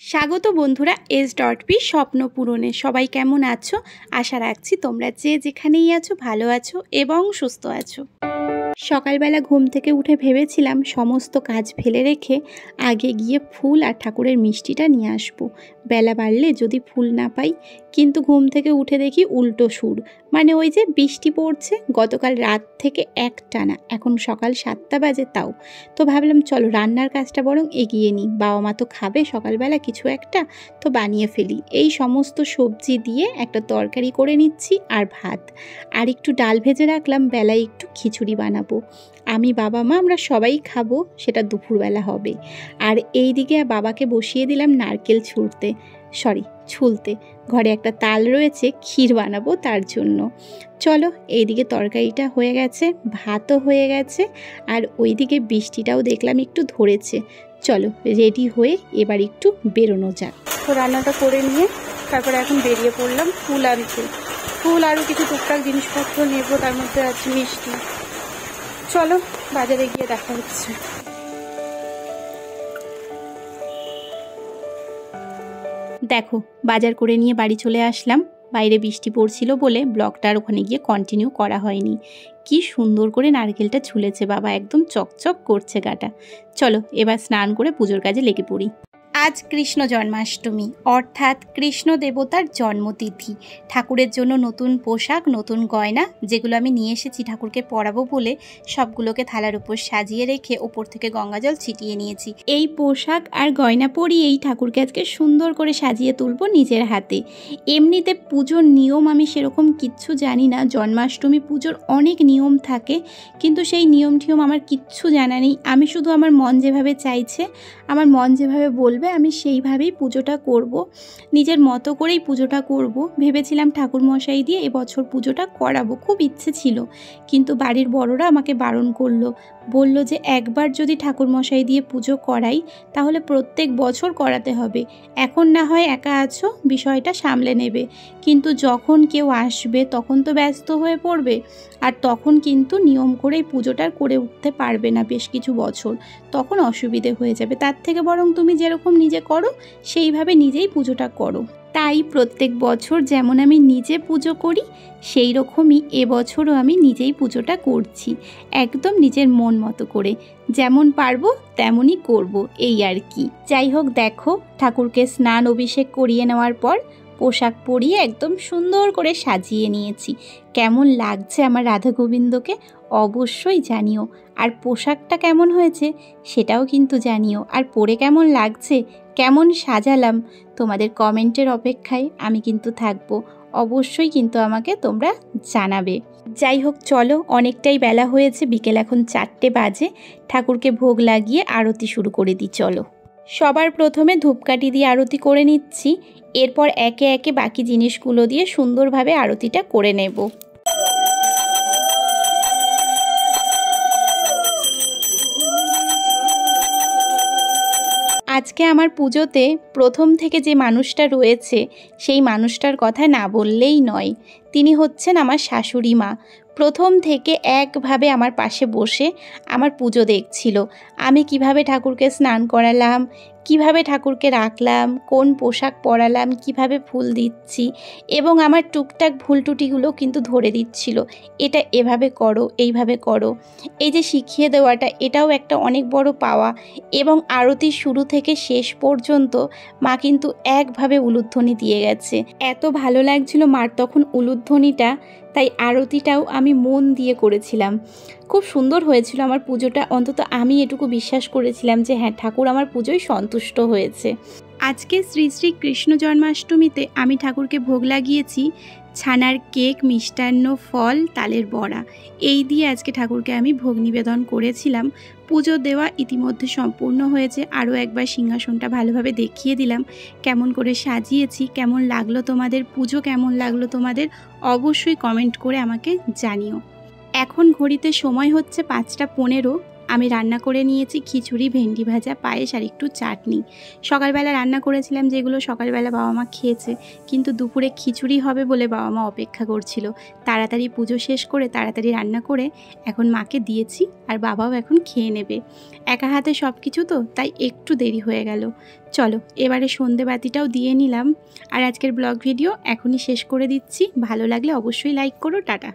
স্বাগত বন্ধুরা S.P স্বপ্ন পূরণে। সবাই কেমন আছো? আশা রাখছি তোমরা যে যেখানেই আছো ভালো আছো এবং সুস্থ আছো। সকালবেলা ঘুম থেকে উঠে ভেবেছিলাম সমস্ত কাজ ফেলে রেখে আগে গিয়ে ফুল আর ঠাকুরের মিষ্টিটা নিয়ে আসবো। বেলা বাড়লে যদি ফুল না পাই, কিন্তু ঘুম থেকে উঠে দেখি উল্টো সুর, মানে ওই যে বৃষ্টি পড়ছে গতকাল রাত থেকে একটানা, এখন সকাল 7টা বাজে তাও। তো ভাবলাম চলো রান্নার কাজটা বরং এগিয়ে নিই, বাবা মা তো খাবে সকালবেলা কিছু একটা, তো বানিয়ে ফেলি। এই সমস্ত সবজি দিয়ে একটা তরকারি করে নিচ্ছি আর ভাত, আর একটু ডাল ভেজে রাখলাম, বেলায় একটু খিচুড়ি বানাবো। আমি বাবা মা আমরা সবাই খাবো, সেটা দুপুরবেলা হবে। আর এই দিকে বাবাকে বসিয়ে দিলাম নারকেল ছুলতে। ঘরে একটা তাল রয়েছে, ক্ষীর বানাবো তার জন্য। চলো এইদিকে তরকারিটা হয়ে গেছে, ভাতও হয়ে গেছে, আর ওইদিকে বৃষ্টিটাও দেখলাম একটু ধরেছে। চলো রেডি হয়ে এবার একটু বেরোনো যাক। তো রান্নাটা করে নিয়ে তারপরে এখন বেরিয়ে পড়লাম ফুল আনতে। ফুল আরও কিছু টুকটাক জিনিসপত্র নেবো, তার মধ্যে আছে মিষ্টি। চলো বাজারে গিয়ে দেখা হচ্ছে। দেখো বাজার করে নিয়ে বাড়ি চলে আসলাম। বাইরে বৃষ্টি পড়ছিল বলে ব্লগটা আর ওখানে গিয়ে কন্টিনিউ করা হয়নি। কি সুন্দর করে নারকেলটা ছুলেছে বাবা, একদম চকচক করছে গাটা। চলো এবার স্নান করে পুজোর কাজে লেগে পড়ি। আজ কৃষ্ণ জন্মাষ্টমী, অর্থাৎ কৃষ্ণ দেবতার জন্মতিথি। ঠাকুরের জন্য নতুন পোশাক, নতুন গয়না, যেগুলো আমি নিয়ে এসেছি ঠাকুরকে পরাবো বলে, সবগুলোকে থালার উপর সাজিয়ে রেখে ওপর থেকে গঙ্গাজল ছিটিয়ে নিয়েছি। এই পোশাক আর গয়না পরিয়েই ঠাকুরকে আজকে সুন্দর করে সাজিয়ে তুলবো নিজের হাতে। এমনিতে পুজোর নিয়ম আমি সেরকম কিচ্ছু জানি না। জন্মাষ্টমী পুজোর অনেক নিয়ম থাকে, কিন্তু সেই নিয়ম টিয়ম আমার কিচ্ছু জানা নেই। আমি শুধু আমার মন যেভাবে চাইছে, আমার মন যেভাবে বলবে আমি সেইভাবেই পুজোটা করব, নিজের মতো করেই পুজোটা করব। ভেবেছিলাম ঠাকুরমশাই দিয়ে এবছর পুজোটা করাবো, খুব ইচ্ছে ছিল, কিন্তু বাড়ির বড়রা আমাকে বারণ করলো। বলল যে একবার যদি ঠাকুরমশাই দিয়ে পুজো করাই তাহলে প্রত্যেক বছর করাতে হবে। এখন না হয় একা আছো, বিষয়টা সামলে নেবে, কিন্তু যখন কেউ আসবে তখন তো ব্যস্ত হয়ে পড়বে, আর তখন কিন্তু নিয়ম করেই পুজোটা করে উঠতে পারবে না বেশ কিছু বছর, তখন অসুবিধে হয়ে যাবে। তার থেকে বরং তুমি যেরকম নিজে করো সেইভাবে নিজেই পুজোটা করো। তাই প্রত্যেক বছর যেমন আমি নিজে পুজো করি, সেই রকমই এবছরও আমি নিজেই পুজোটা করছি, একদম নিজের মন মতো করে, যেমন পারবো তেমনই করব, এই আর কি। যাই হোক, দেখো ঠাকুরকে স্নান অভিষেক করিয়ে নেওয়ার পর পোশাক পরিয়ে একদম সুন্দর করে সাজিয়ে নিয়েছি। কেমন লাগছে আমার রাধা গোবিন্দকে অবশ্যই জানিও, আর পোশাকটা কেমন হয়েছে সেটাও কিন্তু জানিও, আর পরে কেমন লাগছে, কেমন সাজালাম, তোমাদের কমেন্টের অপেক্ষায় আমি কিন্তু থাকবো। অবশ্যই কিন্তু আমাকে তোমরা জানাবে। যাই হোক চলো, অনেকটাই বেলা হয়েছে, বিকেল এখন 4টে বাজে। ঠাকুরকে ভোগ লাগিয়ে আরতি শুরু করে দিই। চলো সবার প্রথমে ধূপকাঠি দিয়ে আরতি করে নিচ্ছি, এরপর একে একে বাকি জিনিসগুলো দিয়ে সুন্দরভাবে আরতিটা করে নেব। আজকে আমার পুজোতে প্রথম থেকে যে মানুষটা রয়েছে সেই মানুষটার কথা না বললেই নয়। তিনি হচ্ছেন আমার শাশুড়ি মা। প্রথম থেকে একভাবে আমার পাশে বসে আমার পুজো দেখছিল। আমি কিভাবে ঠাকুরকে স্নান করালাম, কিভাবে ঠাকুরকে রাখলাম, কোন পোশাক পরালাম, কিভাবে ফুল দিচ্ছি, এবং আমার টুকটাক ভুল টুটিগুলো কিন্তু ধরে দিচ্ছিল, এটা এভাবে করো, এইভাবে করো। এই যে শিখিয়ে দেওয়াটা, এটাও একটা অনেক বড় পাওয়া। এবং আরতির শুরু থেকে শেষ পর্যন্ত মা কিন্তু একভাবে উলুধ্বনি দিয়ে গেছে। এত ভালো লাগছিল মার তখন উলুধ্বনিটা, তাই আরতিটাও আমি মন দিয়ে করেছিলাম। খুব সুন্দর হয়েছিল আমার পুজোটা, অন্তত আমি এটুকু বিশ্বাস করেছিলাম যে হ্যাঁ, ঠাকুর আমার পুজোয় সন্তুষ্ট হয়েছে। আজকে শ্রী শ্রী কৃষ্ণ জন্মাষ্টমীতে আমি ঠাকুরকে ভোগ লাগিয়েছি ছানার কেক, মিষ্টান্ন, ফল, তালের বড়া, এই দিয়ে আজকে ঠাকুরকে আমি ভোগ নিবেদন করেছিলাম। পুজো দেওয়া ইতিমধ্যে সম্পূর্ণ হয়েছে। আরও একবার সিংহাসনটা ভালোভাবে দেখিয়ে দিলাম, কেমন করে সাজিয়েছি। কেমন লাগলো তোমাদের পুজো, কেমন লাগলো তোমাদের, অবশ্যই কমেন্ট করে আমাকে জানিও। এখন ঘড়িতে সময় হচ্ছে 5টা 15। আমি রান্না করে নিয়েছি খিচুড়ি, ভেন্ডি ভাজা, পায়েস আর একটু চাটনি। সকালবেলা রান্না করেছিলাম যেগুলো সকালবেলা বাবা মা খেয়েছে, কিন্তু দুপুরে খিচুড়ি হবে বলে বাবা মা অপেক্ষা করছিল। তাড়াতাড়ি পুজো শেষ করে তাড়াতাড়ি রান্না করে এখন মাকে দিয়েছি, আর বাবাও এখন খেয়ে নেবে। একা হাতে সব কিছু তো, তাই একটু দেরি হয়ে গেল। চলো এবারে সন্ধে বাতিটাও দিয়ে নিলাম। আর আজকের ব্লগ ভিডিও এখনই শেষ করে দিচ্ছি। ভালো লাগলে অবশ্যই লাইক করো। টাটা।